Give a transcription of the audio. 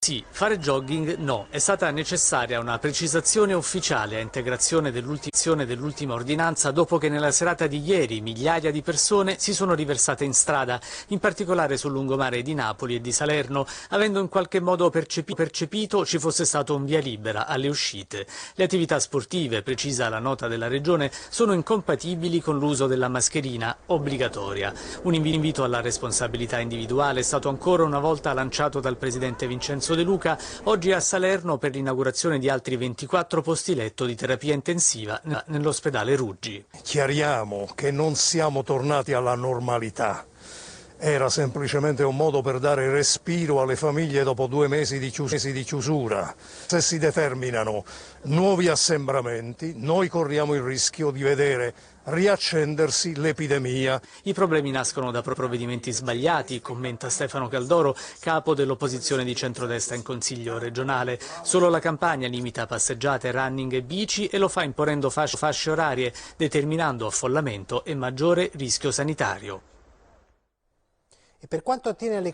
Sì, fare jogging no. È stata necessaria una precisazione ufficiale a integrazione dell'ultima ordinanza dopo che nella serata di ieri migliaia di persone si sono riversate in strada, in particolare sul lungomare di Napoli e di Salerno, avendo in qualche modo percepito ci fosse stato un via libera alle uscite. Le attività sportive, precisa la nota della Regione, sono incompatibili con l'uso della mascherina obbligatoria. Un invito alla responsabilità individuale è stato ancora una volta lanciato dal Presidente Vincenzo De Luca oggi a Salerno per l'inaugurazione di altri 24 posti letto di terapia intensiva nell'ospedale Ruggi. Chiariamo che non siamo tornati alla normalità. Era semplicemente un modo per dare respiro alle famiglie dopo 2 mesi di chiusura. Se si determinano nuovi assembramenti, noi corriamo il rischio di vedere riaccendersi l'epidemia. I problemi nascono da provvedimenti sbagliati, commenta Stefano Caldoro, capo dell'opposizione di centrodestra in Consiglio regionale. Solo la Campania limita passeggiate, running e bici e lo fa imponendo fasce orarie, determinando affollamento e maggiore rischio sanitario. E per quanto attiene alle